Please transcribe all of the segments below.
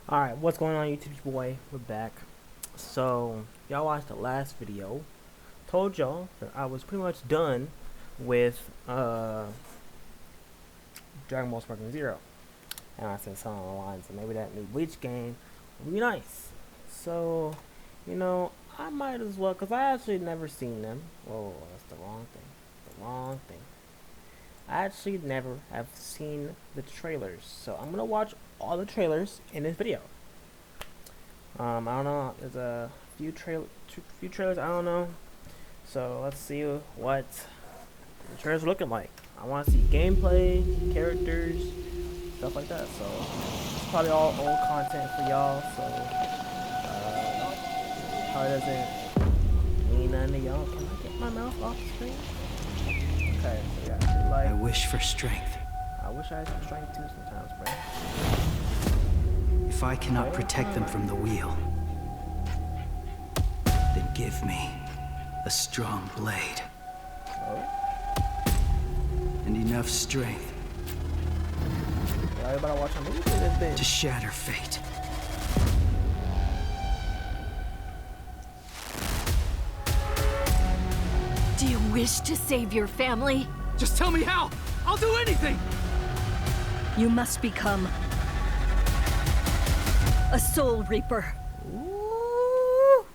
Alright, what's going on YouTube boy? We're back. So, y'all watched the last video. Told y'all that I was pretty much done with Dragon Ball Sparking Zero. And I said something along the lines of maybe that new Bleach game would be nice. So, I might as well, because I actually never seen them. Whoa, that's the wrong thing. The wrong thing. I actually never have seen the trailers, so I'm gonna watch all the trailers in this video. I don't know. There's a few trailers. I don't know. So let's see what the trailers are looking like. I want to see gameplay, characters, stuff like that. So it's probably all old content for y'all. So probably doesn't mean nothing to y'all. Can I get my mouth off the screen? Okay, so yeah, like, I wish for strength. I wish I had some strength too sometimes, bro. If I cannot protect them from the wheel, then give me a strong blade. And enough strength Y'all about to watch a movie for this bitch. to shatter fate. Do you wish to save your family? Just tell me how! I'll do anything! You must become a Soul Reaper. Ooh.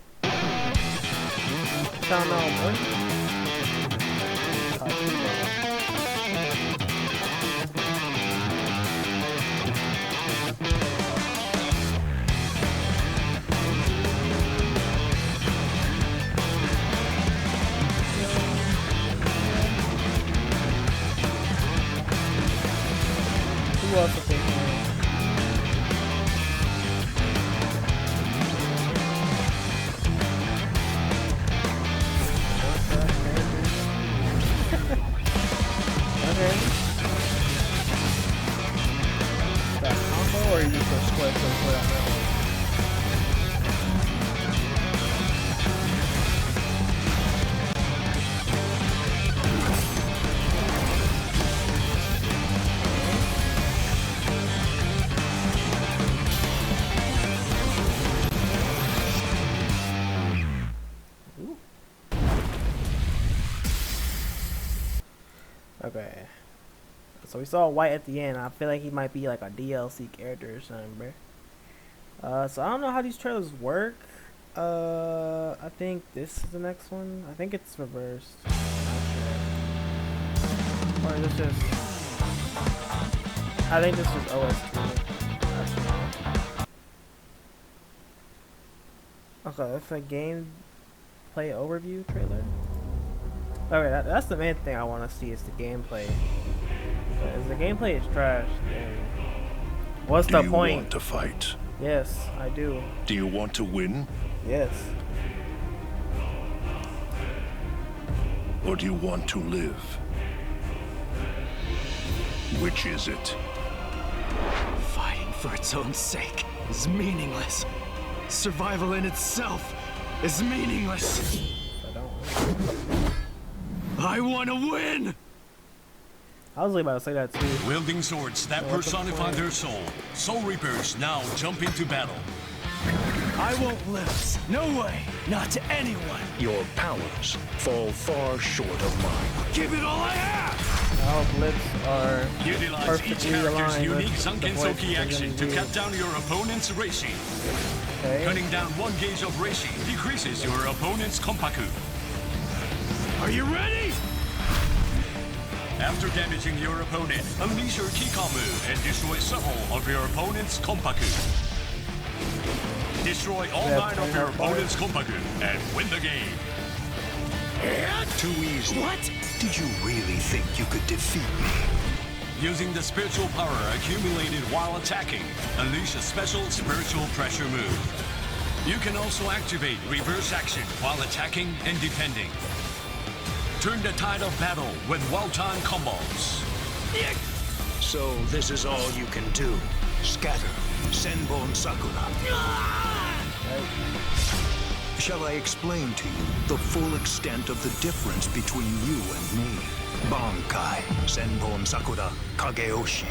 Don't know, boy. Who else is in here? Okay. Is that combo or you just go square on that one? Okay. So we saw White at the end. I feel like he might be like a DLC character or something, bro. So I don't know how these trailers work. I think this is the next one. I think it's reversed. Or is this just... I think this is OST. That's wrong. Okay, it's a gameplay overview trailer. Okay, that's the main thing I want to see is the gameplay. Because the gameplay is trash, then what's the point? Do you want to fight? Yes, I do. Do you want to win? Yes. Or do you want to live? Which is it? Fighting for its own sake is meaningless. Survival in itself is meaningless. I don't. I want to win! I was really about to say that too. Wielding swords that personify their soul, Soul Reapers now jump into battle. I won't lose. No way. Not to anyone. Your powers fall far short of mine. Give it all I have! All blips are Utilize each perfectly character's aligned unique with the Zanken voice Soki they're action gonna to do. cut down your opponent's Reishi. Okay. Cutting down 1 gauge of Reishi decreases your opponent's Kompaku. Are you ready? After damaging your opponent, unleash your Kika move and destroy several of your opponent's Kompaku. Destroy all 9 of your opponent's Kompaku and win the game. Too easy. What? Did you really think you could defeat me? Using the spiritual power accumulated while attacking, unleash a special spiritual pressure move. You can also activate reverse action while attacking and defending. Turn the tide of battle with well-timed combos. So this is all you can do. Scatter Senbon Sakura. Shall I explain to you the full extent of the difference between you and me? Bankai Senbon Sakura Kageyoshi.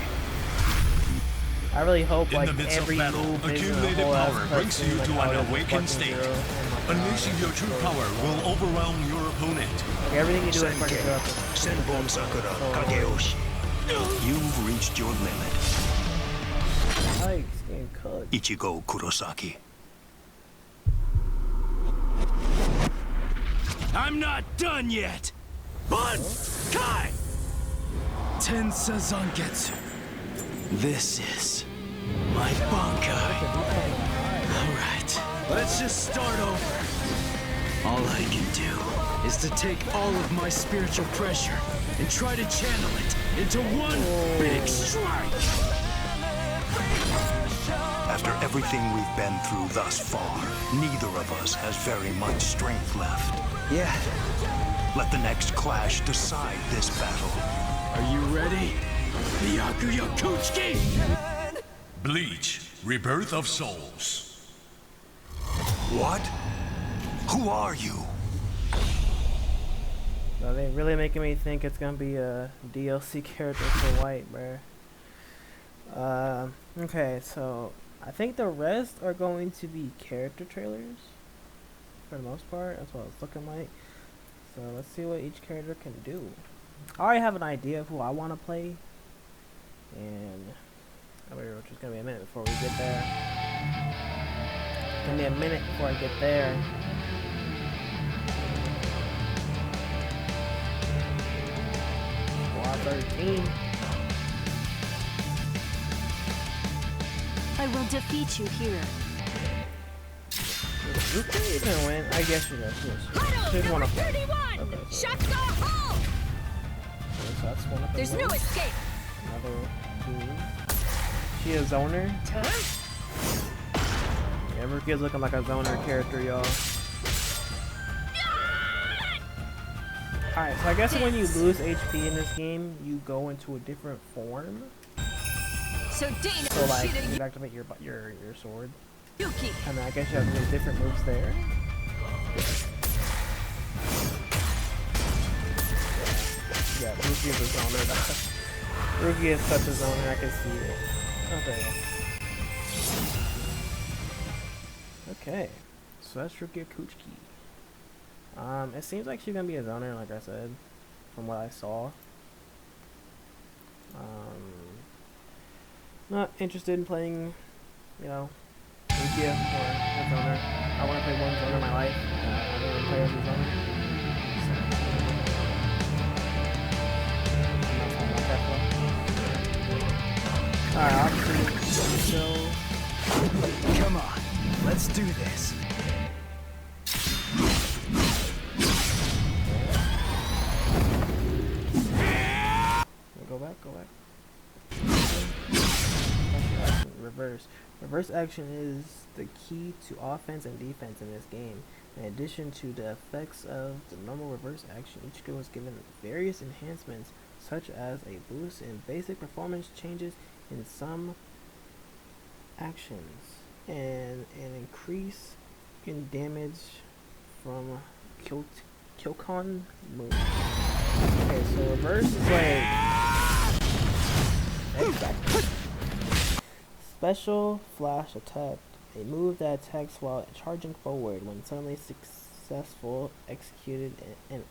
I really hope In like the midst of every battle, move isn't a accumulated whole ass power brings cutscene, you like to how it an is in awakened Splatoon state. 0. Oh my Unleashing God, your it's true so power fun. will overwhelm your opponent. Like, everything you do in Splatoon 0 Senbon Sakura Kageyoshi. You've reached your limit. Yikes, getting cooked. Ichigo Kurosaki. I'm not done yet! Bun! Kai! Tensa Zangetsu. This is my Bankai. Alright, let's just start over. All I can do is to take all of my spiritual pressure and try to channel it into one big strike. After everything we've been through thus far, neither of us has very much strength left. Yeah. Let the next clash decide this battle. Are you ready? Byakuya Kuchiki! Bleach, Rebirth of Souls. What? Who are you? So they really making me think it's gonna be a DLC character for White, bruh. Okay, so I think the rest are going to be character trailers for the most part. That's what it's looking like. So let's see what each character can do. I already have an idea of who I want to play, and which is gonna be a minute before we get there. It's gonna be a minute before I get there. Squad 13. I will defeat you here. You can even win. I guess you know. She just want to play. Okay, so that's one of the There's no ones. escape. Another two. She a zoner. Yeah, Rukia's looking like a zoner character, y'all. Alright, so I guess when you lose HP in this game, you go into a different form. So Dana, So like, you activate your sword, Yuki. and then I guess you have to do different moves there. Yeah, Ruki is a zoner. Ruki is such a zoner, I can see it. Okay. Okay, so that's Rukia Kuchiki. It seems like she's gonna be a zoner, like I said, from what I saw. Not interested in playing, you know, Rukia or a zoner. I want to play one zoner in my life. I don't want to play as a zoner. So, alright, obviously, so Come on, let's do this. go back. Reverse. Reverse action is the key to offense and defense in this game. In addition to the effects of the normal reverse action, each skill is given various enhancements, such as a boost in basic performance, changes in some actions, and an increase in damage from Kyokon move. Okay, so reverse is like special flash attack, a move that attacks while charging forward. When suddenly successful executed and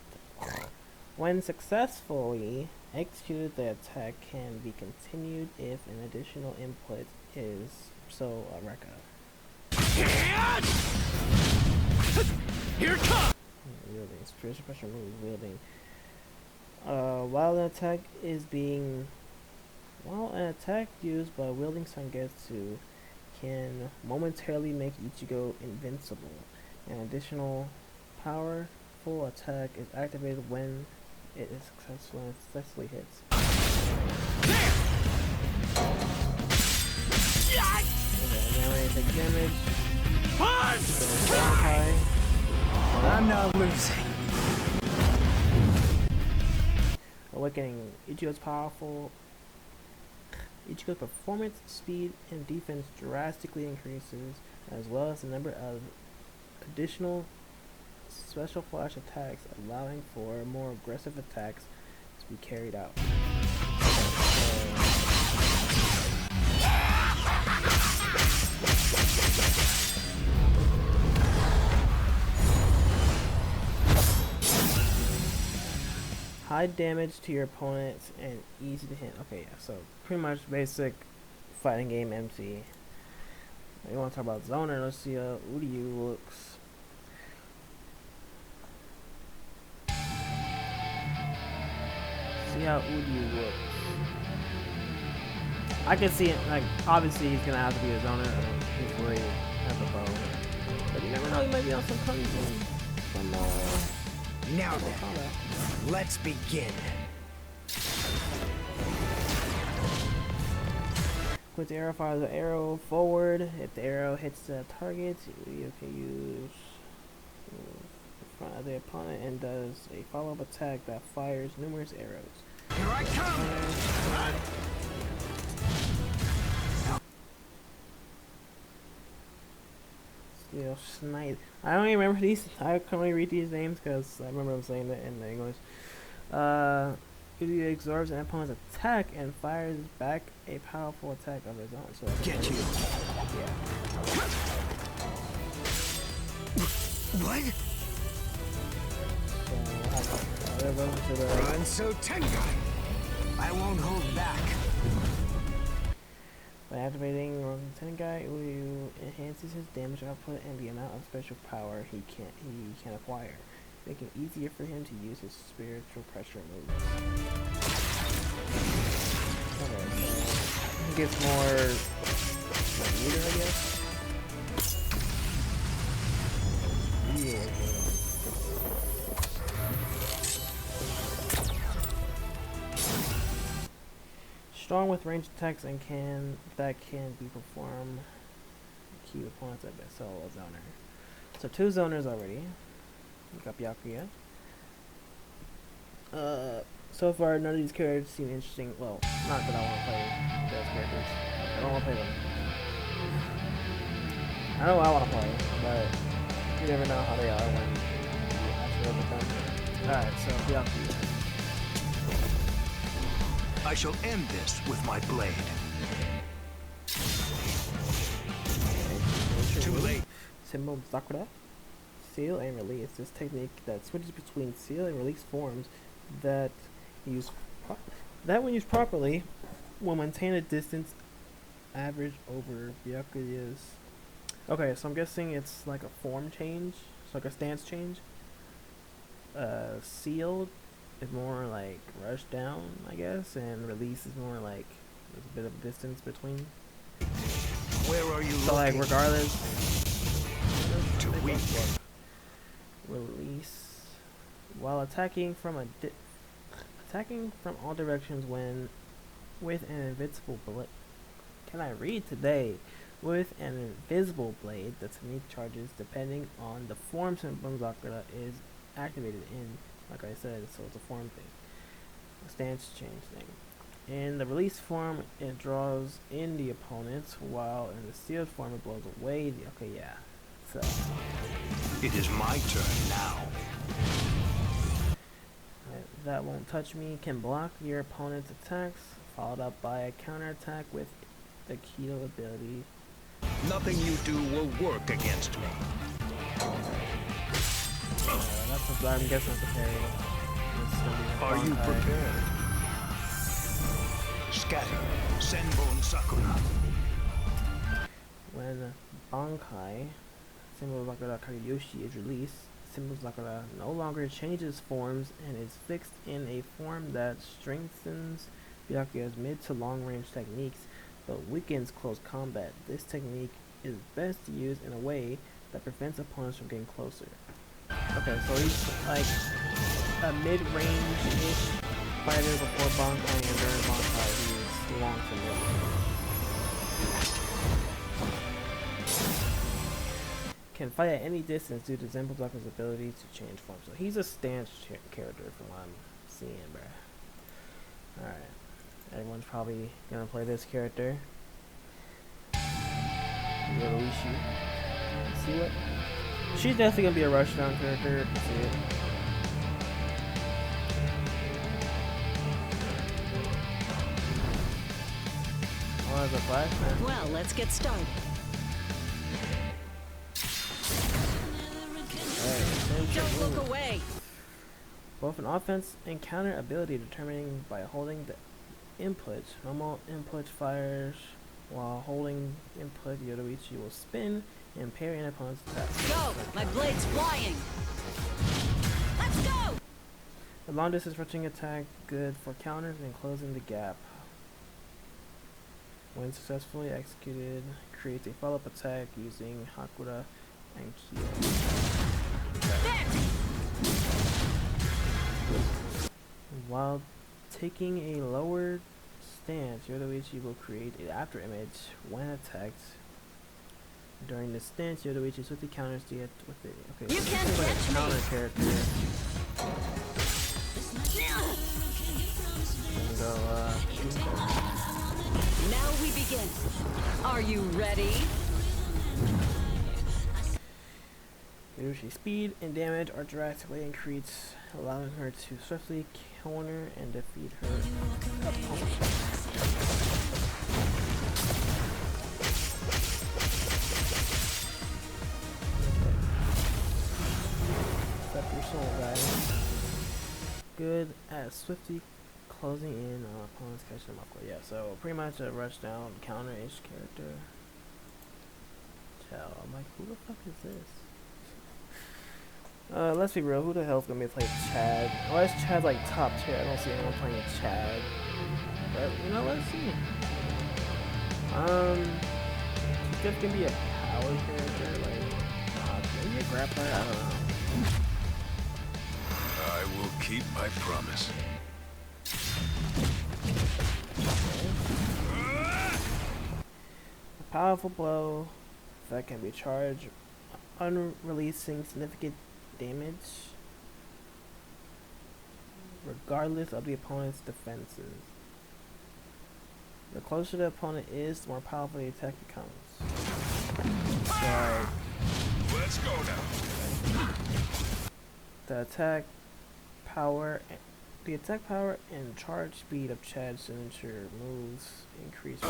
when successfully executed, the attack can be continued if an additional input is so Rekka. Here it comes! Wielding spiritual pressure move wielding. While an attack used by wielding Sangetsu can momentarily make Ichigo invincible. An additional powerful attack is activated when it is successfully hits. Okay, and now when you take damage, I'm not losing. Awakening. Ichigo's performance, speed, and defense drastically increases, as well as the number of additional special flash attacks, allowing for more aggressive attacks to be carried out. high damage to your opponents and easy to hit. Okay, yeah, so pretty much basic fighting game MC. You want to talk about Zoner? Let's see how Uryu looks. See how Uryu looks. I can see it, like, obviously he's gonna have to be a Zoner. I mean, he's really at the bow. But you never know, he might be on some Kung Fu. Now then, let's begin. With the arrow, fires the arrow forward. If the arrow hits the target, you can use in front of the opponent and does a follow-up attack that fires numerous arrows. Here I come! Steel Snipe. I don't even remember these. I can only read these names because I remember them saying that in the English. It absorbs an opponent's attack and fires back a powerful attack of his own. So Get you! yeah. What? So we'll have to the Run so Tengai! I won't hold back. by activating Tengai, Uryu enhances his damage output and the amount of special power he can acquire, making it easier for him to use his spiritual pressure moves. Okay, so he gets more like, meter, I guess. Yeah. Strong with ranged attacks and can be performed. Key opponents at best. So a zoner. So 2 zoners already. We got Byakuya. So far none of these characters seem interesting. Well, not that I want to play those characters. I don't want to play them. I know I want to play, but you never know how they are when you actually look at them. Alright, so Byakuya. I shall end this with my blade. Too late. Symbol Sakura. Seal and release. This technique that switches between seal and release forms that when used properly will maintain a distance average over Byakuya's. Okay, so I'm guessing it's like a form change. It's like a stance change. Sealed is more like rush down, I guess, and release is more like there's a bit of distance between. Where are you So like looking? regardless, Too weak. release while attacking from all directions when with an invincible blade. Can I read today? With an invisible blade, the technique charges depending on the form symbol Sakura is activated in. Like I said, so it's a form thing, a stance change thing. In the release form, it draws in the opponents, while in the sealed form, it blows away the. Okay, yeah. So It is my turn now. that won't touch me. Can block your opponent's attacks, followed up by a counterattack with the Kido ability. Nothing you do will work against me. That's what I'm guessing it's a parry. Are you prepared? Scatter. Senbon Sakura. When Bankai, symbol Sakura Kariyoshi, is released, symbol Sakura no longer changes forms and is fixed in a form that strengthens Byakuya's mid to long range techniques but weakens close combat. This technique is best used in a way that prevents opponents from getting closer. Okay, so he's like a mid-range-ish fighter before Bankai, and during Bankai he's long to mid. Can fight at any distance due to Zenbudaka's ability to change form. So he's a stance character from what I'm seeing, bruh. Alright. Everyone's probably gonna play this character. Yoruishi. Let's see what? She's definitely gonna be a rushdown character. Let's see it. Oh, there's a flash, man. Well, let's get started. Alright, Don't look away. Both an offense and counter ability determining by holding the inputs. Normal input fires while holding input. Yoruichi will spin and parry an opponent's attack. Go! My blade's flying! Let's go! A long distance rushing attack, good for counters and closing the gap. When successfully executed, creates a follow-up attack using Hakura and Kyo. While taking a lower stance, Yoruichi will create an after image when attacked. During the stance, Yoruichi swiftly counters the with the okay. You So can't this is like catch a counter me. character. And go, Now we begin. Are you ready? Yoroshi's speed and damage are drastically increased, allowing her to swiftly counter and defeat her opponent. Accept your soul, guys. Good at swiftly closing in on opponents, catching them off guard. Yeah, so pretty much a rush down counter-ish character. Chow. I'm like, who the fuck is this? Let's be real, who the hell's gonna be playing Chad? Why is Chad like top tier? I don't see anyone playing Chad. But, you know, let's see. He's just gonna be a power character, like, maybe a grappler, I don't know. I will keep my promise. A powerful blow that can be charged, unreleasing significant damage regardless of the opponent's defenses. The closer the opponent is, the more powerful the attack becomes. So, Let's go now. the attack power and charge speed of Chad's signature moves increase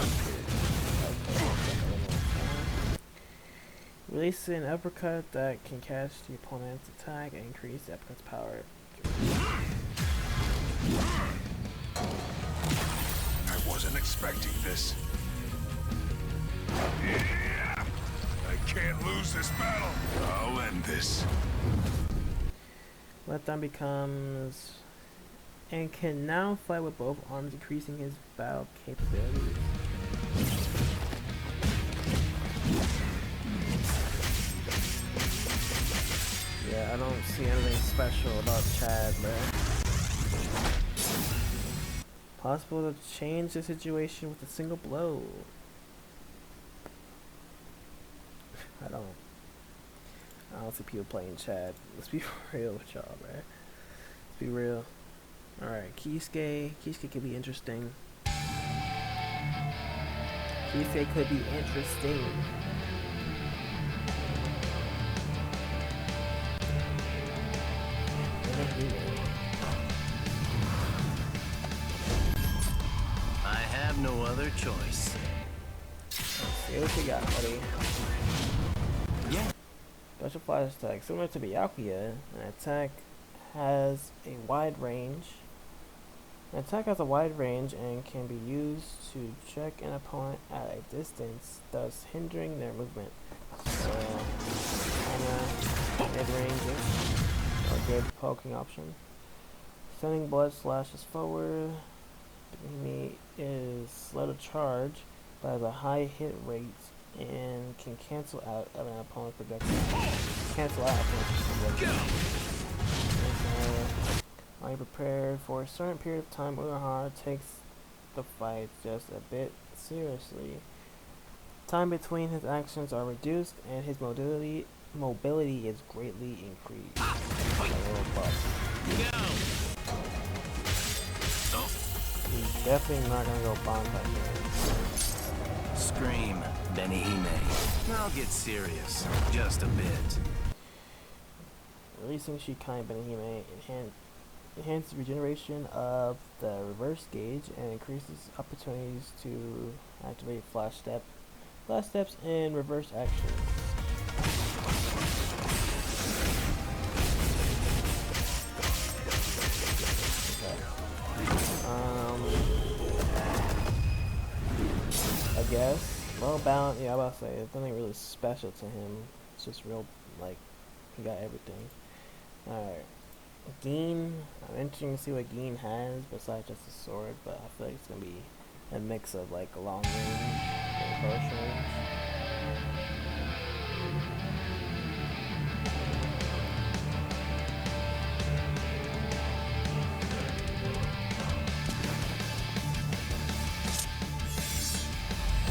release an uppercut that can catch the opponent's attack and increase the uppercut's power. I wasn't expecting this. Yeah! I can't lose this battle. I'll end this. Letdown becomes and can now fight with both arms, increasing his battle capabilities. Yeah, I don't see anything special about Chad, bruh. Possible to change the situation with a single blow. I don't see people playing Chad. Let's be real with y'all, bruh. Let's be real. Alright, Kisuke. Kisuke could be interesting. Kisuke could be interesting. I have no other choice. See what you got, buddy. Yeah. Special flash attack. Similar to Byakuya, an attack has a wide range. An attack has a wide range and can be used to check an opponent at a distance, thus hindering their movement. So, kinda mid-range-ish, or good poking option. Sending blood slashes forward. Enemy is slow to charge, but has a high hit rate and can cancel out of an opponent's projectile. Cancel out opponent's projectile. Are you prepared for a certain period of time? Uehara takes the fight just a bit seriously. Time between his actions are reduced, and his mobility is greatly increased. He's definitely not gonna go bonfire here. Scream, Benihime. I'll get serious. Just a bit. Releasing Shikai Benihime enhances regeneration of the reverse gauge and increases opportunities to activate flash steps and reverse actions. I guess. Low balance, yeah, I was about to say, it's nothing really special to him. It's just real, like, he got everything. Alright. Geen, I'm interested to see what Geen has besides just a sword, but I feel like it's gonna be a mix of, like, long range and close range.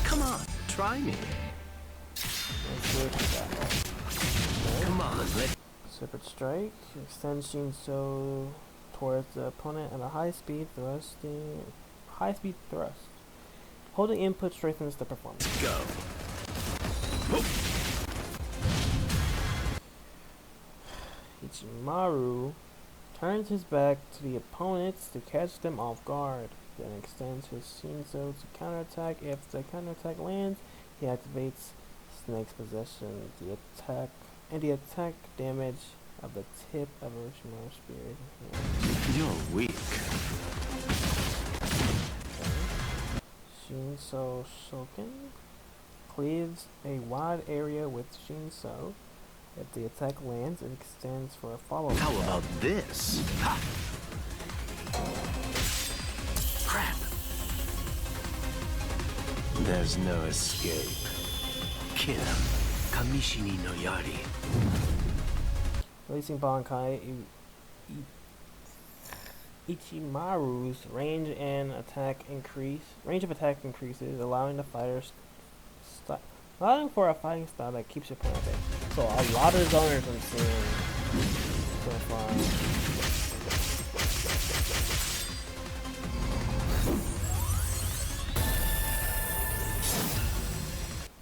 Come on, try me. Let's see what we got. Okay. Come on, let. Separate strike. Extend Shinso towards the opponent at a high speed thrust. Holding input strengthens the performance. Go. Ichimaru turns his back to the opponents to catch them off guard. Then extends his Shinso to counterattack. If the counterattack lands, he activates Snake's possession. The attack damage of the tip of Orochimaru's spear. You're weak. Shinso Shoken cleaves a wide area with Shinso. If the attack lands, it extends for a follow-up. How about this? Ha! Crap. There's no escape. Kill him. Kamishini no Yari. Releasing Bankai, Ichimaru's range of attack increases, allowing for a fighting style that keeps your opponent at bay. So a lot of zoners I'm seeing so far.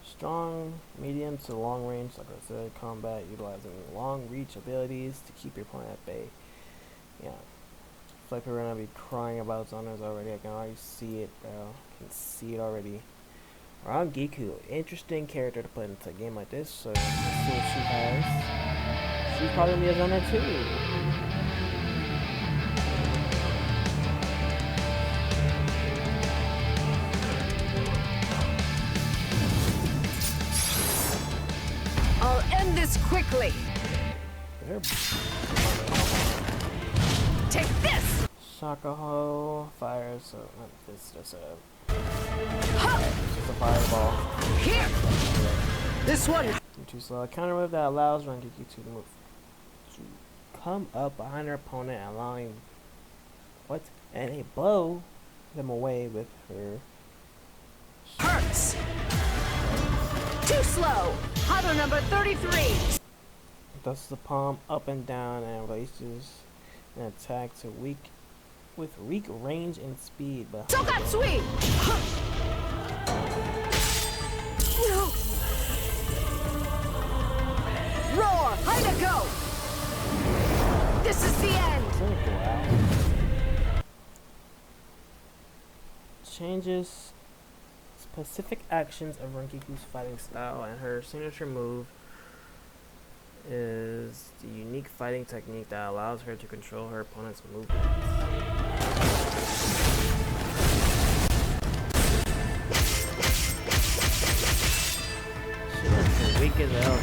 Strong, medium to long range, like I said, combat utilizing long reach abilities to keep your opponent at bay. Yeah. It's like we're gonna be crying about zoners already. I can already see it, bro. I can see it already. Rangiku, interesting character to put into a game like this, so let's see what she has. She's probably gonna be a zoner too. I'll end this quickly. Take this. Shakaho fires, so it's just a fireball. Here. This one. Too slow. A counter move that allows Rangiku to move to come up behind her opponent, allowing and a blow them away with her. Hurts. Too slow. Huddle number 33. Dusts the palm up and down and releases an attack with weak range and speed. But Tokatsui. Roar. Hide go. This is the end. Changes specific actions of Rankiku's fighting style, and her signature move is the unique fighting technique that allows her to control her opponent's movements. She looks weak as hell.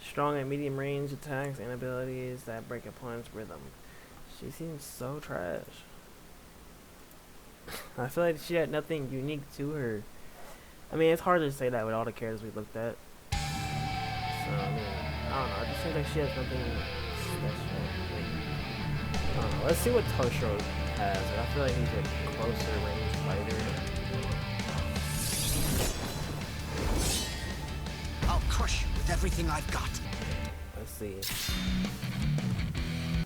Strong and medium range attacks and abilities that break opponent's rhythm. She seems so trash. I feel like she had nothing unique to her. I mean, it's hard to say that with all the characters we looked at. So, I mean, I don't know. It just seems like she has nothing special. Like, I don't know. Let's see what Toshiro has. I feel like he's a closer range fighter. I'll crush you with everything I've got. Let's see.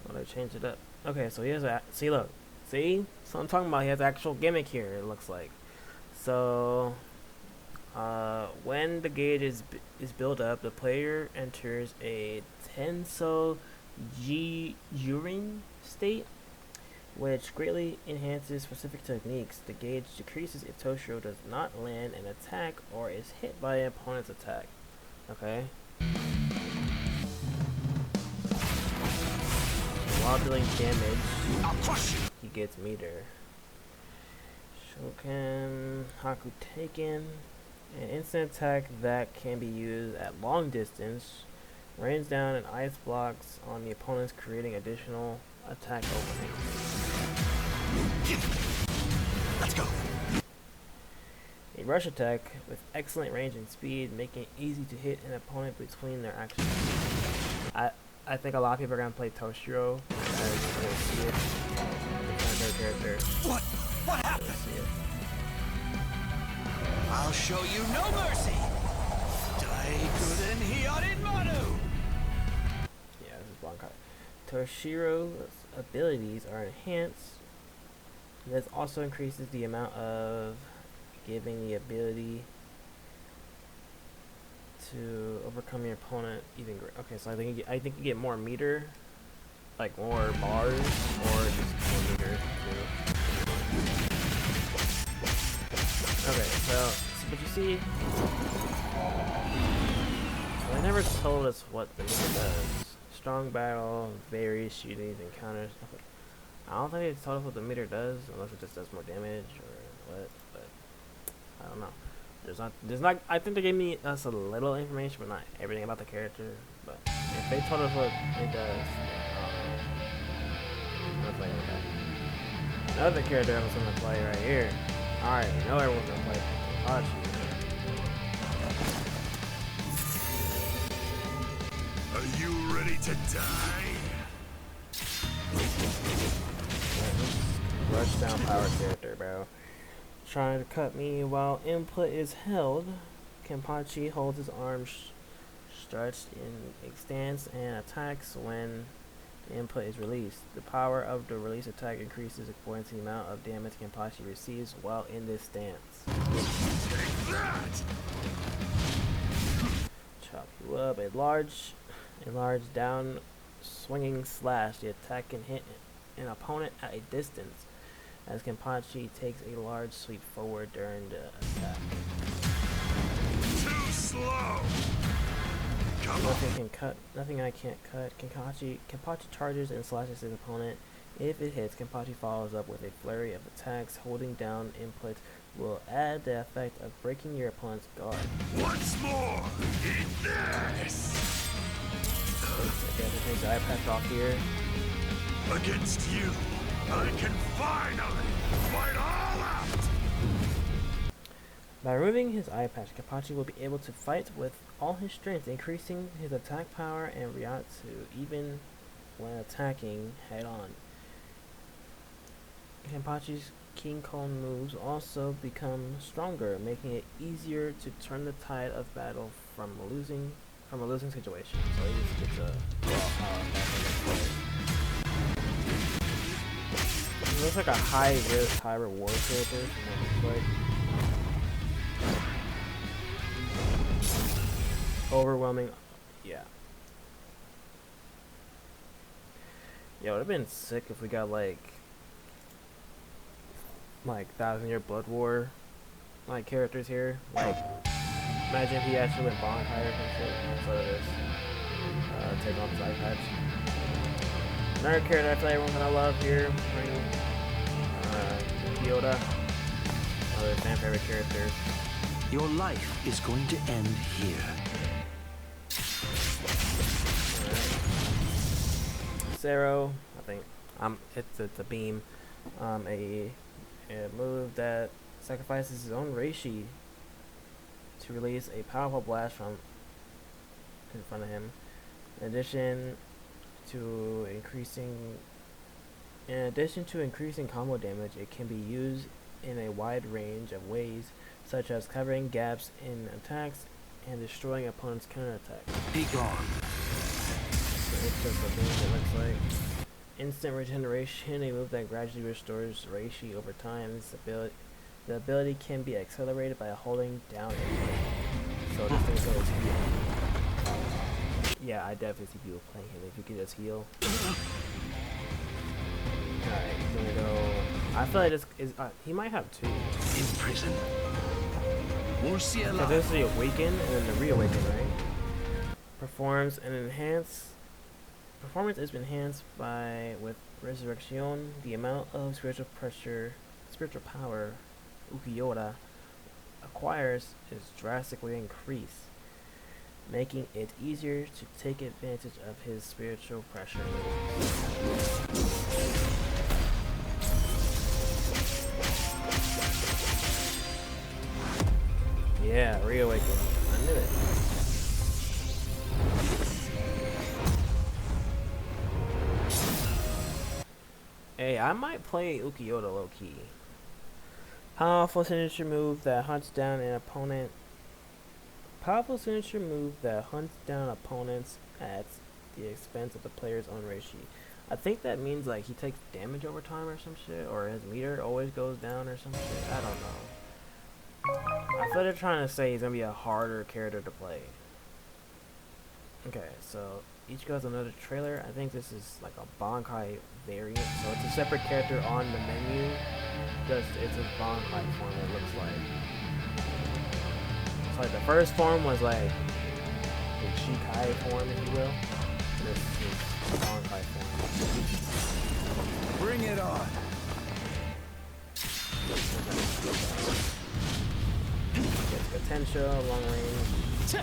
Oh, they changed it up. Okay, so he has a... See, look. See? So I'm talking about. He has actual gimmick here, it looks like. So... when the gauge is built up, the player enters a Tenso Jurin state, which greatly enhances specific techniques. The gauge decreases if Toshiro does not land an attack or is hit by an opponent's attack. Okay? while dealing damage, I'll crush you. he gets meter. Shoken Haku Taken, an instant attack that can be used at long distance, rains down and ice blocks on the opponents, creating additional attack openings. Let's go. A rush attack with excellent range and speed, making it easy to hit an opponent between their actions. I think a lot of people are gonna play Toshiro as they see it. Their character. What happened? See it. I'll show you no mercy. Daikuren Hyorin Manu. Yeah, this is Blanca. Toshiro's abilities are enhanced. This also increases the amount of giving the ability to overcome your opponent even greater. Okay, so I think you get more meter, like more bars, or just more meter too. Okay, so but you see, they never told us what the meter does. Strong battle, various shootings, encounters. I don't think they told us what the meter does, unless it just does more damage or what. But I don't know. There's not. I think they gave us a little information, but not everything about the character. But if they told us what it does, I'll play with that. Another character I was gonna play right here. All right, you know everyone's gonna play Hachi. Are you ready to die? Rush down power character, bro. Trying to cut me while input is held. Kenpachi holds his arms stretched in a stance and attacks when the input is released. The power of the release attack increases according to the amount of damage Kenpachi receives while in this stance. Take that! Chop you up. A large down swinging slash. The attack can hit an opponent at a distance, as Kenpachi takes a large sweep forward during the attack. Too slow! Come on! Nothing I can't cut. Kenpachi charges and slashes his opponent. If it hits, Kenpachi follows up with a flurry of attacks. Holding down input will add the effect of breaking your opponent's guard. Once more! Eat this! I guess it takes the eye patch off here. Against you, I can finally fight all out! By removing his eye patch, Kenpachi will be able to fight with all his strength, increasing his attack power and Ryatsu even when attacking head-on. Kenpachi's King Kong moves also become stronger, making it easier to turn the tide of battle from a losing situation. So he just gets a raw power back in the play. He looks like a high risk, high reward character from what it looks like. Overwhelming, yeah. Yeah, it would have been sick if we got like 1,000-Year Blood War characters here. Like, imagine if he actually went Bonkai or some shit instead of this. Take off his eye patch. Another character I feel like everyone's gonna love here, Kyoda. Another fan favorite character. Your life is going to end here. Zero, I think it's a beam, a move that sacrifices his own Reishi to release a powerful blast from in front of him. In addition to increasing combo damage, it can be used in a wide range of ways, such as covering gaps in attacks and destroying opponents' counterattacks. Be gone. It's just a thing that looks like instant regeneration, a move that gradually restores Reishi over time. The ability can be accelerated by holding down input. So this thing goes heal. Yeah, I definitely see people playing him if you can just heal. Alright, he's gonna go. I feel like this is he might have two. In prison. So this is the awaken and then the reawaken, right? Performs an enhanced Performance is enhanced with Resurrection. The amount of spiritual power Ukiyoda acquires is drastically increased, making it easier to take advantage of his spiritual pressure. Yeah, reawaken. I knew it. Hey, I might play Ukiyoda low-key. Powerful signature move that hunts down an opponent. Powerful signature move that hunts down opponents at the expense of the player's own reishi. I think that means like he takes damage over time or some shit, or his meter always goes down or some shit. I don't know. I thought they're trying to say he's gonna be a harder character to play. Okay, so each goes another trailer. I think this is like a Bankai variant, so it's a separate character on the menu. Just it's a Bankai form. It looks like. So like the first form was like the Shikai form, if you will. This is Bankai form. Bring it on. Gets potential, long range. So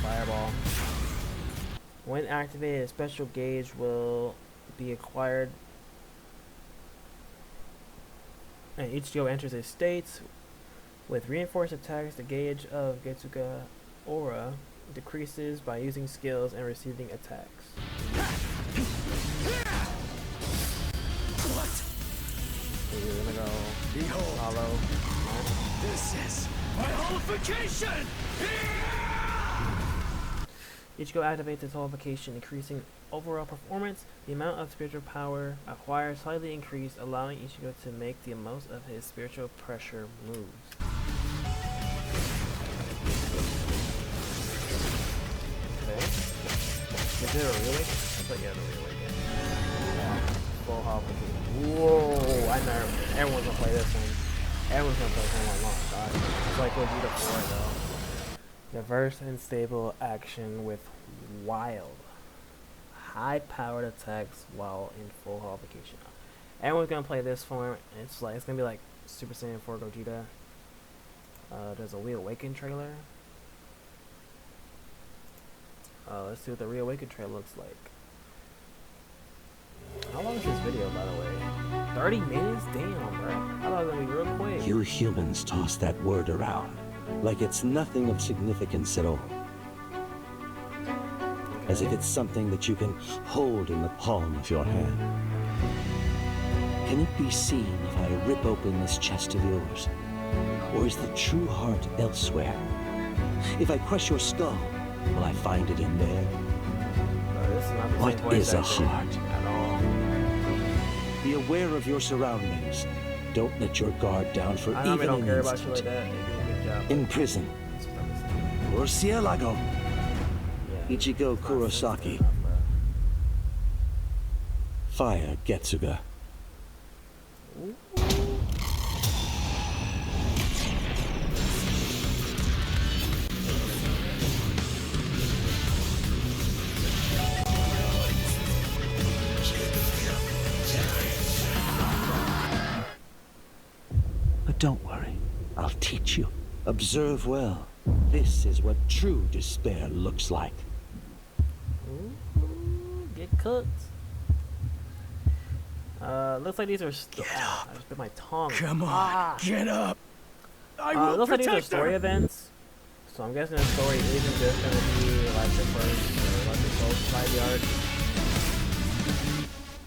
fireball. When activated, a special gauge will be acquired. And Ichigo enters his states. With reinforced attacks, the gauge of Getsuga aura decreases by using skills and receiving attacks. What? We're gonna go Behold, hollow. this is my holification! Ichigo activates its holification, increasing overall performance. The amount of spiritual power acquired slightly increased, allowing Ichigo to make the most of his spiritual pressure moves. Okay. Is there a reawaken? I thought you had a reawaken. Full holification. Whoa! I know everyone's gonna play this one. Everyone's gonna play him on launch. Alright. It's like Vegeta 4 though. Diverse and stable action with wild, high-powered attacks while in full holification. Everyone's gonna play this form. It's gonna be like Super Saiyan 4 Gogeta. There's a Reawaken trailer. Let's see what the Reawaken trailer looks like. How long is this video, by the way? 30 minutes? Damn, bro. I thought it was gonna be real quick. You humans toss that word around like it's nothing of significance at all. As if it's something that you can hold in the palm of your hand. Can it be seen if I rip open this chest of yours? Or is the true heart elsewhere? If I crush your skull, will I find it in there? This is not the What same voice is a actor heart? at all. Be aware of your surroundings. Don't let your guard down for I normally even don't an care about you instant. like that. They do a good job. In prison, Murcielago, Yeah. Ichigo It's not Kurosaki, sensitive enough, bro. Fire Getsuga. But don't worry, I'll teach you. Observe well. This is what true despair looks like. Ooh, get cooked. Looks like these are. Get up. I just bit my tongue. Come on, Ah. get up. I will Looks like these are protect story her. events. So I'm guessing the story isn't just gonna be like the first or like the first 5 yards.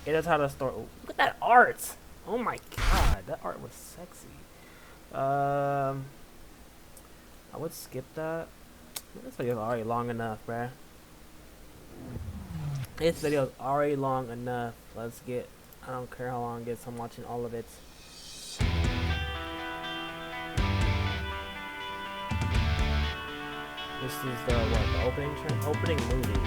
It does have the story. Ooh, look at that art! Oh my god, that art was sexy. I would skip that. This video's already long enough, bruh. This video's already long enough. Let's get. I don't care how long it gets. I'm watching all of it. This is the what? The opening movie.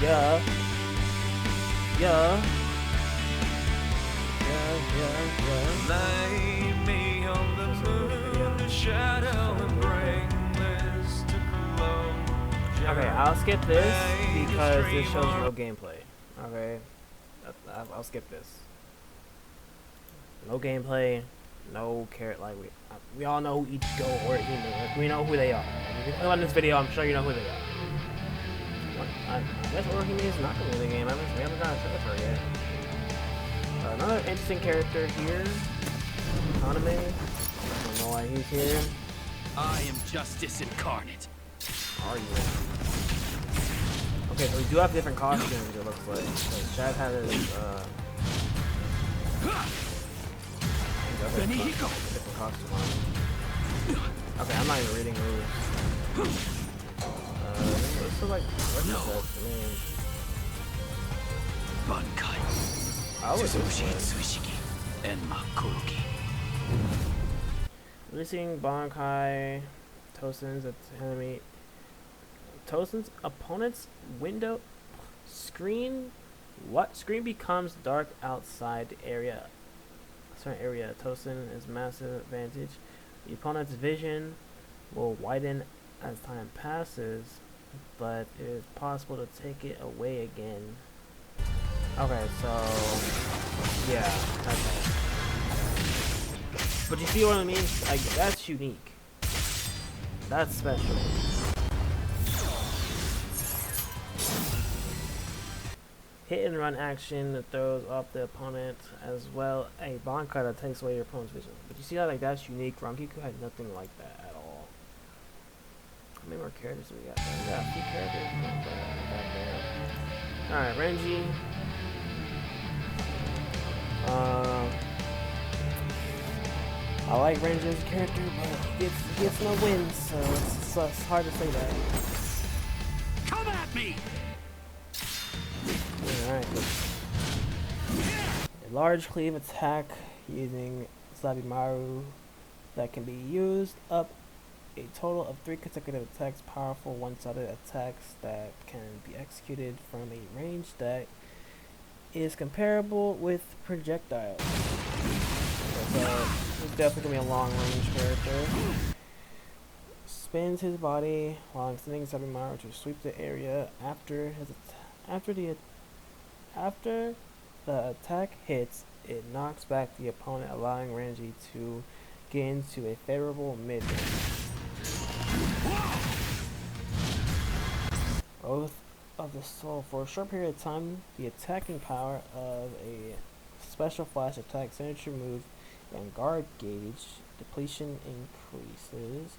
Yeah. Yeah. Lay me on the moon shadow and bring this to closure. Okay, I'll skip this because this shows no gameplay. Okay, I'll skip this. No gameplay, no character. Like we all know who each go or like, we know who they are. If you click on this video, I'm sure you know who they are. I guess Orihime is not gonna be the game. We haven't got a trailer for it yet. Another interesting character here, Anime. I don't know why he's here. I am justice incarnate. Are you? Okay, so we do have different costumes. It looks like. So Chad had his different costume on. Okay, I'm not even reading moves. This is like what is that? Bankai. I was Tsushiki and Makoki. Releasing Bankai Tosen's enemy. Tosen's opponent's window screen. What screen becomes dark outside the area? Certain area. Tosen is massive advantage. The opponent's vision will widen as time passes, but it is possible to take it away again. Okay, so yeah, that's all. But you see what I mean? Like that's unique. That's special. Hit and run action that throws off the opponent, as well a Bankai that takes away your opponent's vision. But you see how like that's unique? Rankiku had nothing like that at all. How many more characters do we got? We got a few characters. Alright, Renji. I like Renji as a character, but he gets no wins, so it's hard to say that. Come at me! Alright. A large cleave attack using Zabimaru that can be used up a total of 3 consecutive attacks. Powerful one-sided attacks that can be executed from a range that is comparable with projectiles. So he's definitely gonna be a long-range character. Spins his body while extending Zabimaru to sweep the area after the attack hits. It knocks back the opponent, allowing Renji to get into a favorable mid-range. Oath of the Soul. For a short period of time, the attacking power of a special flash attack, signature move, and guard gauge depletion increases.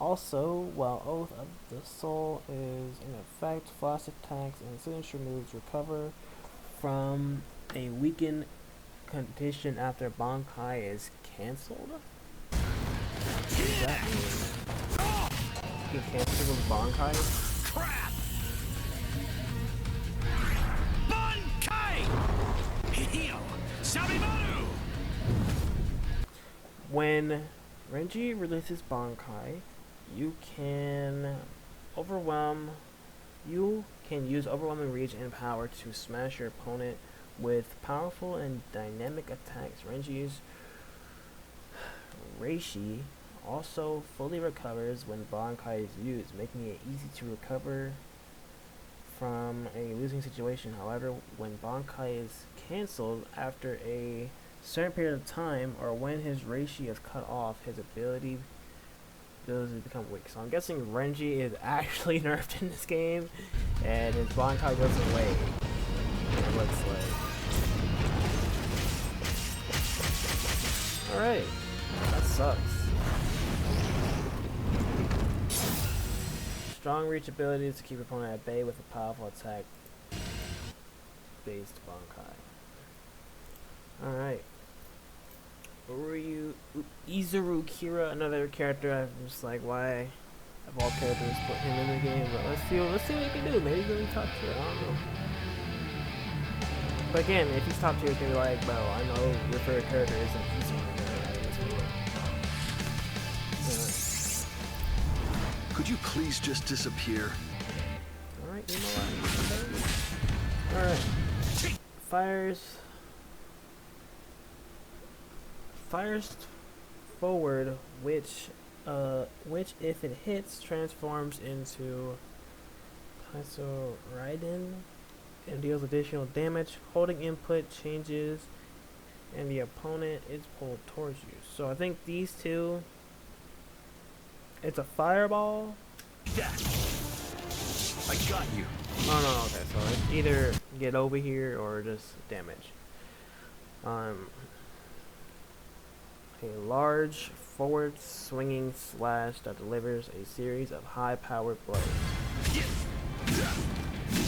Also, while Oath of the Soul is in effect, flash attacks and signature moves recover from a weakened condition after Bankai is cancelled. What does that mean? You can cancel with Bankai? Crap! Bankai! Hio! Sabimaru! When Renji releases Bankai, you can use overwhelming reach and power to smash your opponent with powerful and dynamic attacks. Renji's Reishi also fully recovers when Bankai is used, making it easy to recover from a losing situation. However, when Bankai is cancelled after a certain period of time, or when his Reishi is cut off, his abilities become weak. So I'm guessing Renji is actually nerfed in this game, and his Bankai goes away. It looks like. Alright, that sucks. Strong reach abilities to keep your opponent at bay with a powerful attack based Bankai. Alright. Izuru Kira, another character. I'm just like, why of all characters put him in the game? But let's see what he can do. Maybe he's gonna be top tier. I don't know. But again, if he's top tier, it's gonna be like, bro, I know your favorite character isn't Izuru. Could you please just disappear? Alright, leave him alone. Alright. Fires fires forward, which if it hits transforms into Raiden and deals additional damage. Holding input changes and the opponent is pulled towards you. So I think these two, it's a fireball. I got you. Oh no, okay, so it's either get over here or just damage. A large forward swinging slash that delivers a series of high powered blows.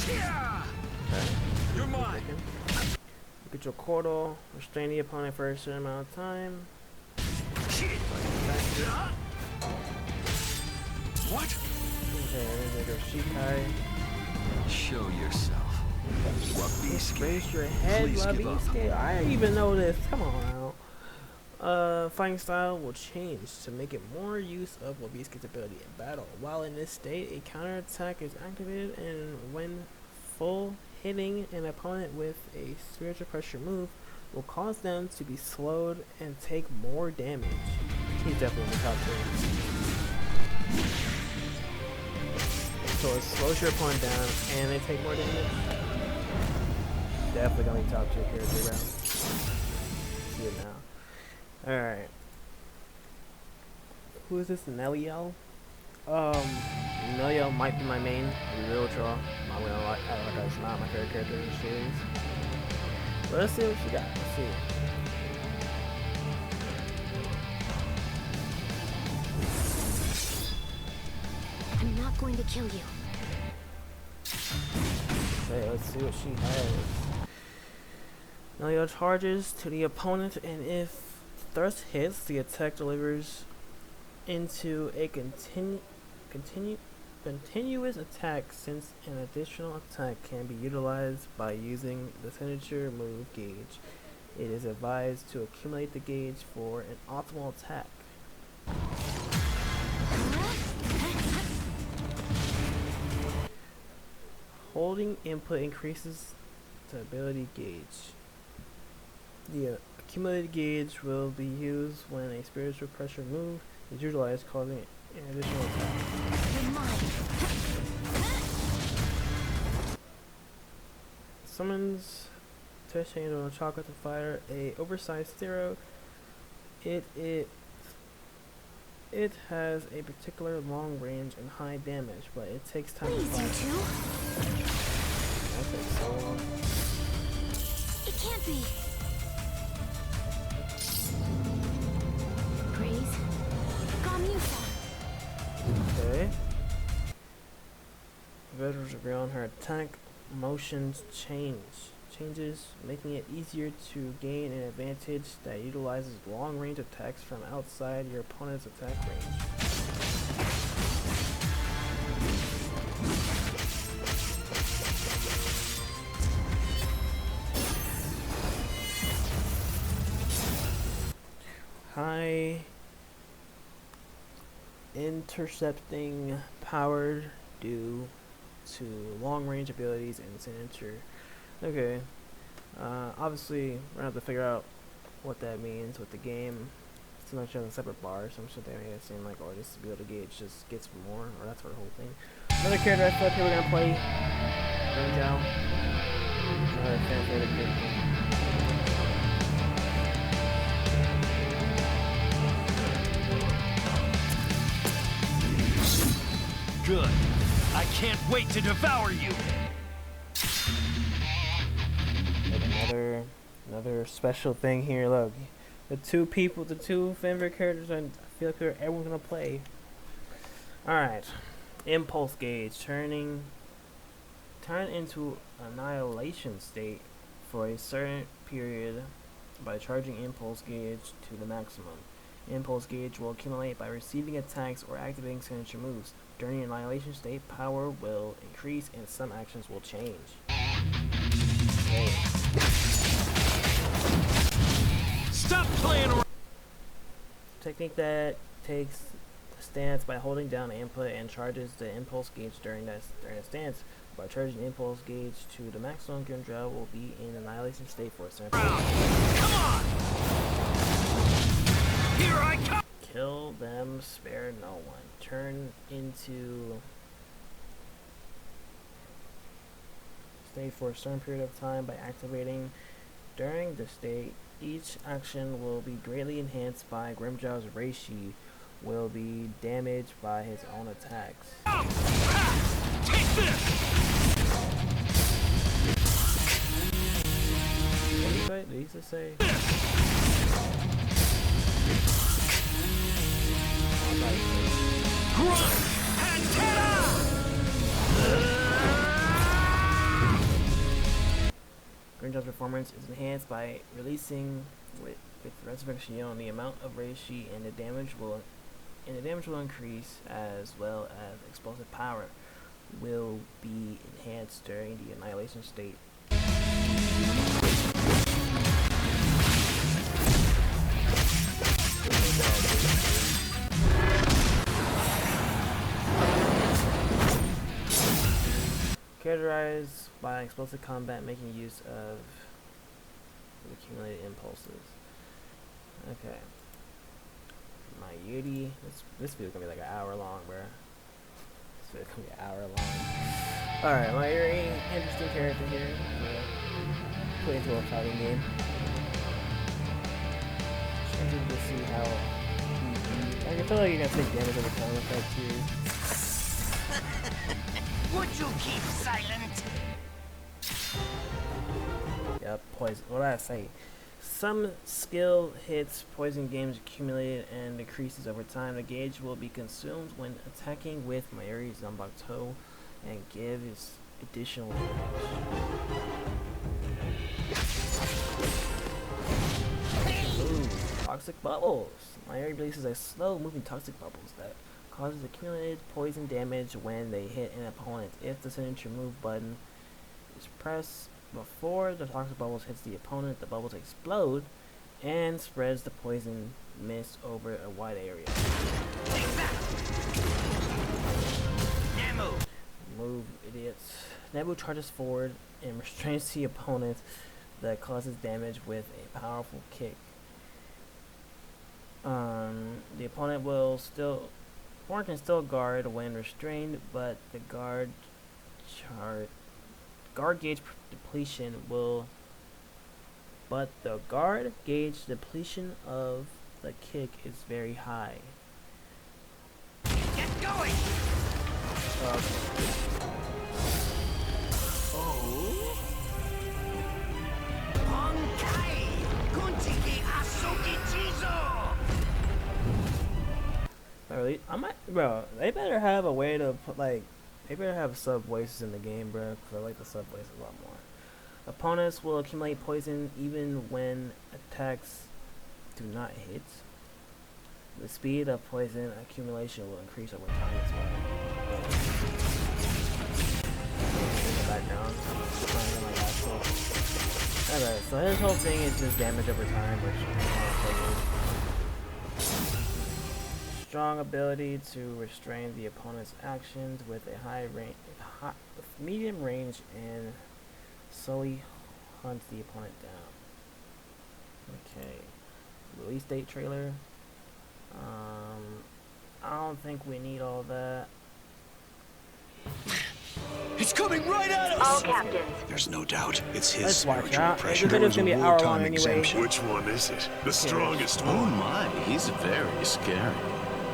Okay. You're mine. Get your Cordal, restrain the opponent for a certain amount of time. What? Okay, there's your Shikai. Show yourself. Raise your head, Labiske. I didn't even know this. Come on now. Fighting style will change to make it more use of Wabiske's ability in battle. While in this state, a counterattack is activated, and when full, hitting an opponent with a spiritual pressure move will cause them to be slowed and take more damage. He's definitely in the top tier. So it slows your opponent down and they take more damage. Definitely gonna be top tier character round. See it now. Alright. Who is this? Neliel? Neliel might be my main. I'll be real draw. I'm gonna like that's not my favorite character in the series. But let's see what she got. Let's see. I'm not going to kill you. Okay, let's see what she has. Neliel charges to the opponent, and if thrust hits, the attack delivers into a continuous attack, since an additional attack can be utilized by using the signature move gauge. It is advised to accumulate the gauge for an optimal attack. Holding input increases the ability gauge. The accumulated gauge will be used when a spiritual pressure move is utilized, causing an additional attack. Summons test change on a chocolate fighter, a oversized zero. It has a particular long range and high damage, but it takes time to fight. That takes so long. It can't be. Praise. Gamusa. Okay. Veterans agree on her attack motions changes, making it easier to gain an advantage that utilizes long range attacks from outside your opponent's attack range. High intercepting power due to long range abilities and signature. Okay, obviously we're gonna have to figure out what that means with the game. It's not showing a separate bar, so I'm sure they made it seem like, oh, this ability gauge just gets more, or that's for the whole thing. Another character I feel like we're gonna play, Rinjao. Another fan favorite character. Good. I can't wait to devour you. Another special thing here. Look, the two favorite characters, I feel like everyone's gonna play. All right, impulse gauge turn into annihilation state for a certain period by charging impulse gauge to the maximum. Impulse gauge will accumulate by receiving attacks or activating signature moves. During the annihilation state, power will increase and some actions will change. Okay. Stop playing around. Technique that takes the stance by holding down the input and charges the impulse gauge during the stance. By charging impulse gauge to the maximum, Grimjaw will be in annihilation state for a certain Come on! Here I come! Kill them, spare no one. Turn into state for a certain period of time by activating. During the state, each action will be greatly enhanced by Grimjaw's Reishi, will be damaged by his own attacks. Take this! What did he just say? Grunt! Antenna! Grimjaw's performance is enhanced by releasing with resurrection on the amount of Reishi, and the damage will increase, as well as explosive power will be enhanced during the annihilation state. Characterized by explosive combat, making use of accumulated impulses. Okay. My Yeti. This video's gonna be like an hour long, bruh. This video's gonna be an hour long. Alright, my Yeti, interesting character here. Put into a fighting game. Trying to see how I can feel like you're gonna take damage over time effect here. Would you keep silent? Yep, poison. What did I say? Some skill hits poison games accumulated and decreases over time. The gauge will be consumed when attacking with Mayuri Zanbakuto and gives additional damage. Ooh, toxic bubbles. Mayuri releases a slow-moving toxic bubbles that causes accumulated poison damage when they hit an opponent. If the signature move button is pressed before the toxic bubbles hits the opponent, the bubbles explode and spreads the poison mist over a wide area. Nemu! Move, idiots. Nebu charges forward and restrains the opponent that causes damage with a powerful kick. The opponent will still can still guard when restrained, but the guard gauge depletion of the kick is very high. Get going! Oh? Honkai! Kunchiki Asoki Chizo! Bro, they better have a way to put, like, they better have sub voices in the game, bro, because I like the sub voices a lot more. Opponents will accumulate poison even when attacks do not hit. The speed of poison accumulation will increase over time as well. In the background. Alright, so his whole thing is just damage over time, which strong ability to restrain the opponent's actions with a medium range and slowly hunts the opponent down. Okay, release date trailer. I don't think we need all that. It's coming right at us! All captains. There's no doubt it's his Let's watch spiritual out. pressure. The video's gonna be an hour long anyway. Exemption. Which one is it? The strongest Oh one? my, he's very scary.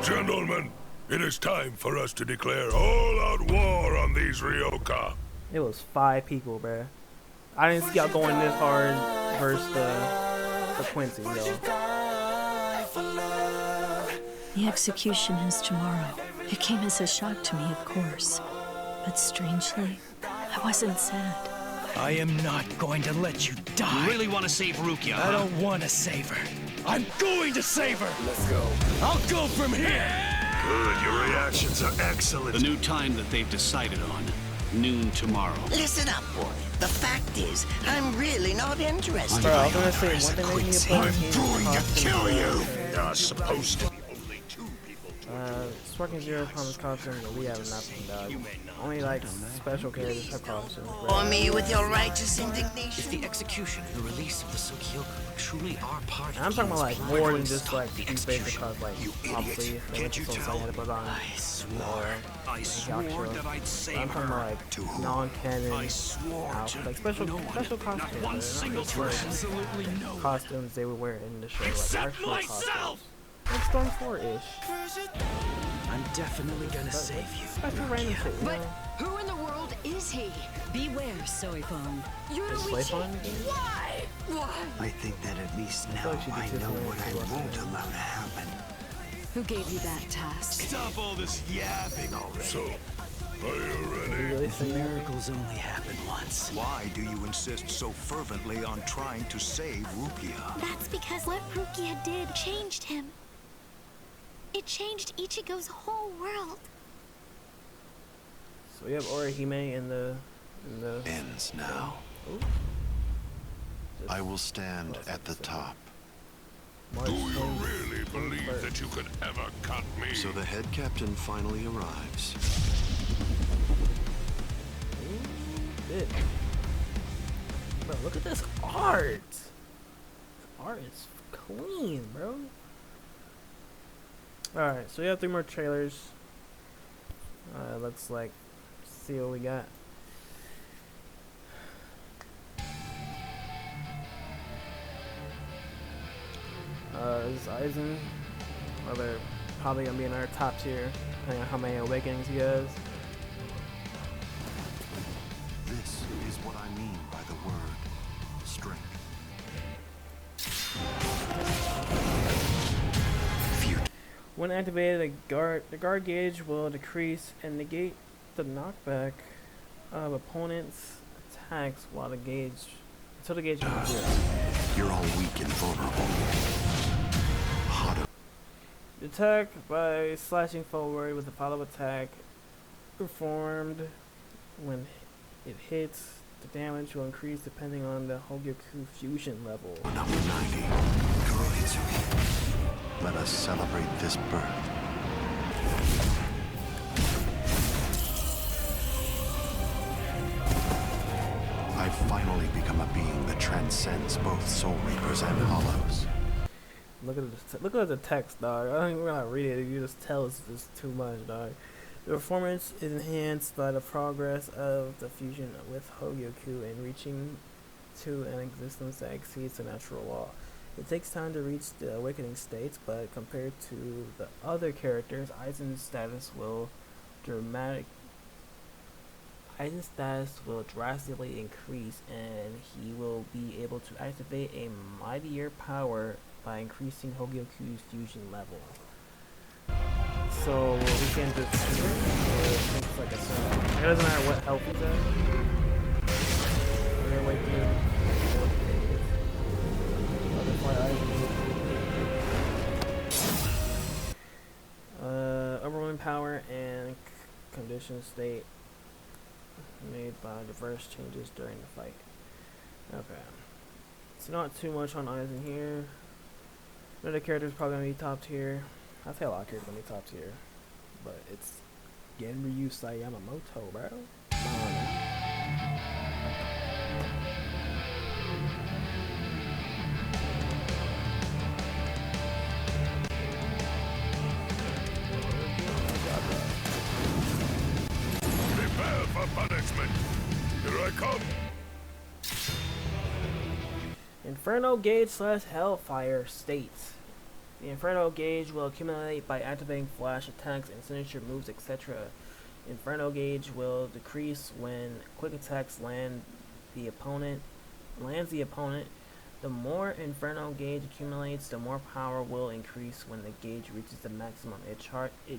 Gentlemen, it is time for us to declare all-out war on these Ryoka. It was 5 people, bruh. I didn't see y'all going this hard versus the Quincy, though. The execution is tomorrow. It came as a shock to me, of course. But strangely, I wasn't sad. I am not going to let you die. You really want to save Rukia, I don't want to save her. I'm going to save her. Let's go. I'll go from here. Good, your reactions are excellent. The new time that they've decided on. Noon tomorrow. Listen up, boy. The fact is, I'm really not interested. Bro, I was gonna say, one thing making you play I'm going to kill you. There are supposed to be only 2 people. Sparking Zero Promise costume, but we have nothing, dog. Only like special characters have costumes. For me with your righteous indignation. If the execution and the release of the Sokyoku truly are part of I'm talking about like King's more plan, than just like the these basic execution. cosplay. Like obviously, Can't you tell? I put on. I swore that I'd save I'm talking about her. like To whom? non-canon I swore outfits, to like special no one. costumes. Not one They're single just like person. Absolutely no one. costumes they would wear in the show, like Except actual myself! costumes. Like Storm 4-ish. I'm definitely gonna save you. Special random shit, you But know? who in the world is he? Beware, Soifon. You're Is Soifon in the game? Why? Why? I think that at least now like she I did know this what I one. won't allow to happen. Who gave you that task? Stop all this yapping already. So, are you Did ready? you really say that? Miracles only happen once. Why do you insist so fervently on trying to save Rukia? That's because what Rukia did changed him. It changed Ichigo's whole world. So we have Orihime in the Ends now. Ooh. I will stand at the top. March Do you 20th. really believe that you could ever cut me? So the head captain finally arrives. Shit. Bro, look at this art. This art is clean, bro. Alright, so we have 3 more trailers. Let's like see what we got. This is Aizen. Well, they're probably gonna be in our top tier, depending on how many awakenings he has. This is what I mean by the word strength. When activated, the guard gauge will decrease and negate the knockback of opponents' attacks while the gauge until the gauge is 0. You're all weak and vulnerable. Attack by slashing forward with a follow attack performed when it hits. The damage will increase depending on the Hogyoku fusion level. Number 90. Let us celebrate this birth. I've finally become a being that transcends both Soul Reapers and Hollows. Look at the text, dog. I don't even gonna read it. You just tell it's just too much, dog. The performance is enhanced by the progress of the fusion with Hogyoku and reaching to an existence that exceeds the natural law. It takes time to reach the awakening states, but compared to the other characters, Aizen's status will drastically increase, and he will be able to activate a mightier power by increasing Hogyoku's fusion level. So we can just it's like a certain, it doesn't matter what health he's at. We're gonna wait overwhelming power and condition state made by diverse changes during the fight. Okay. It's not too much on Aizen here. Another character's probably gonna be top tier. I'd say a lot of characters gonna be top tier. But it's Genryu Yamamoto, bro. Come on, man. Prepare for punishment. Here I come. Inferno Gauge / Hellfire State. The Inferno Gauge will accumulate by activating flash attacks and signature moves, etc. Inferno Gauge will decrease when quick attacks lands the opponent. The more Inferno Gauge accumulates, the more power will increase when the gauge reaches the maximum. It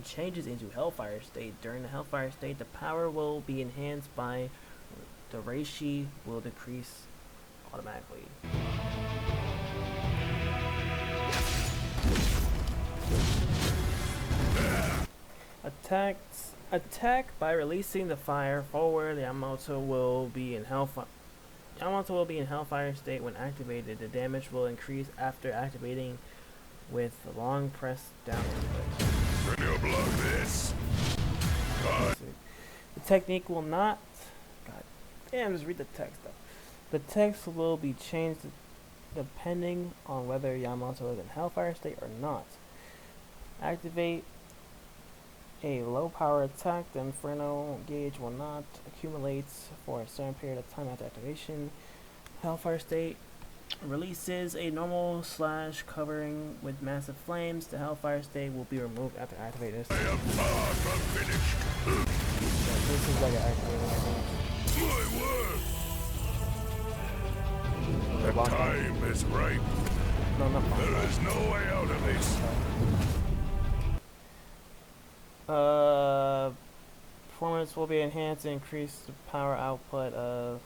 changes into Hellfire State. During the Hellfire State, the power will be enhanced by the Reishi will decrease automatically. Attack by releasing the fire forward. Yamamoto will be in Hellfire State when activated. The damage will increase after activating with the long press down input. Can you block this? The technique will not. God damn, just read the text though. The text will be changed depending on whether Yamato is in Hellfire state or not. Activate a low power attack. The Inferno gauge will not accumulate for a certain period of time after activation. Hellfire state releases a normal slash covering with massive flames. The Hellfire state will be removed after activating this. I am far from finished. So this is like an activating. My word! The time is right. No, not there is no way out of this. Performance will be enhanced to increase the power output of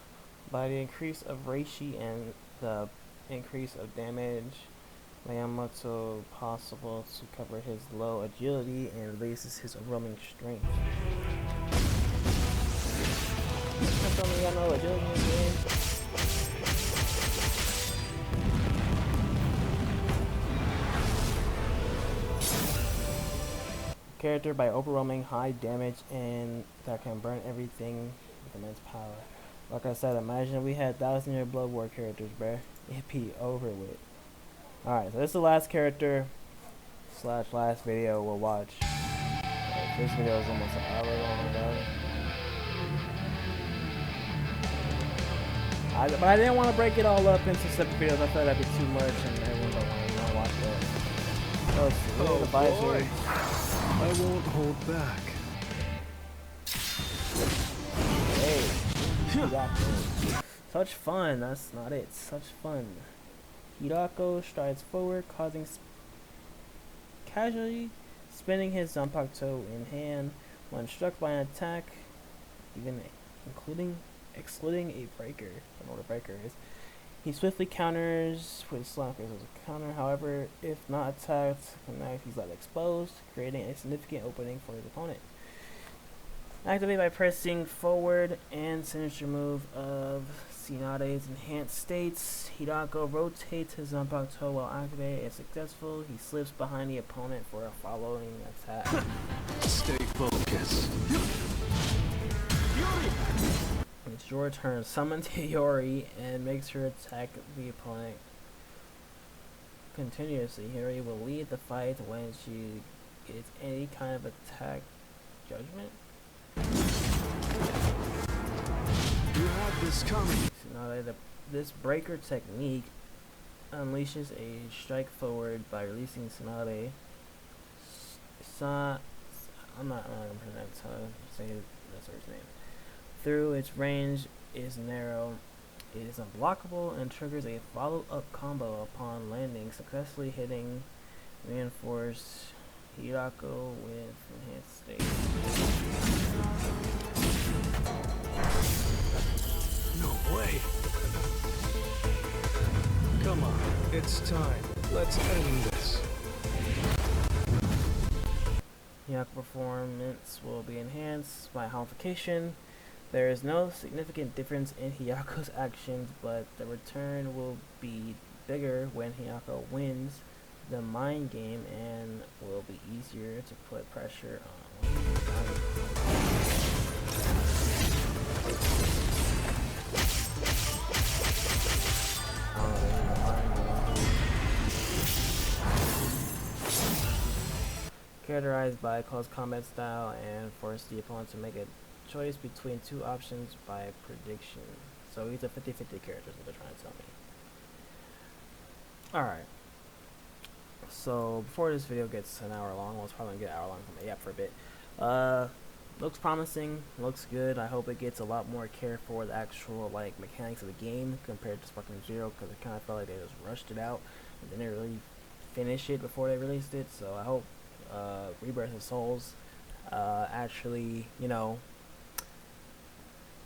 by the increase of Reishi and the increase of damage. Yamato possible to cover his low agility and releases his overwhelming strength. That's only got no agility in the game. Character by overwhelming high damage and that can burn everything with immense power. Like I said, imagine we had 1,000-year Blood War characters, bruh. It'd be over with. Alright, so this is the last character slash last video we'll watch. This video is almost an hour long, bro. But I didn't want to break it all up into separate videos. I thought that'd be too much and everyone don't want to watch that. Let's see, Oh advisory. boy. I won't hold back. Hey, you got this. Such fun, that's not it. Such fun. Hirako strides forward, causing casually spinning his Zanpakuto in hand when struck by an attack, even excluding a breaker. I don't know what a breaker is. He swiftly counters with slappers as a counter. However, if not attacked, he's left exposed, creating a significant opening for his opponent. Activate by pressing forward and signature move of Tsunade's enhanced states. Hirako rotates his Zanpakuto while activated. If successful, he slips behind the opponent for a following attack. Stay focused. It's your turn. Summon Hiyori and makes her attack the opponent continuously. Hiyori will lead the fight when she gets any kind of attack judgment. You had this coming. So now this breaker technique unleashes a strike forward by releasing Tsunade. I'm not gonna pronounce how to say that's her name. Through its range is narrow. It is unblockable and triggers a follow-up combo upon landing, successfully hitting reinforced Hirako with enhanced state. No way. Come on, it's time. Let's end this. Hirako performance will be enhanced by holification. There is no significant difference in Hiyako's actions, but the return will be bigger when Hiyako wins the mind game and will be easier to put pressure on. Characterized by close combat style and force the opponent to make a choice between two options by prediction. So he's a 50-50 character is what they're trying to tell me. Alright. So before this video gets an hour long, well, it's probably gonna get an hour long from the app for a bit. Looks promising, looks good. I hope it gets a lot more care for the actual like mechanics of the game compared to Sparking Zero, because it kind of felt like they just rushed it out and didn't really finish it before they released it. So I hope Rebirth of Souls actually, you know,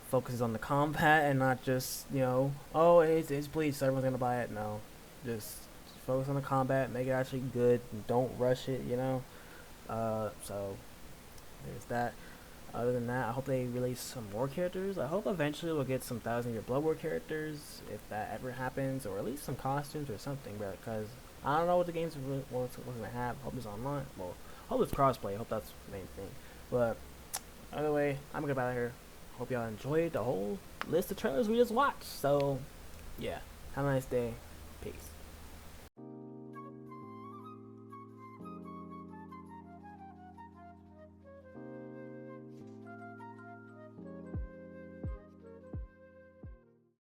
focuses on the combat and not just, you know, oh, it's Bleach, so everyone's gonna buy it. No, just focus on the combat, make it actually good, don't rush it, you know. So there's that. Other than that, I hope they release some more characters. I hope eventually we'll get some 1,000-year Blood War characters, if that ever happens, or at least some costumes or something, bro. Because I don't know what the game's what's gonna have. Hope it's online. Well, Hope it's crossplay. Hope that's the main thing. But either way, I'm gonna get out of here. Hope y'all enjoyed the whole list of trailers we just watched. So yeah, have a nice day. Peace.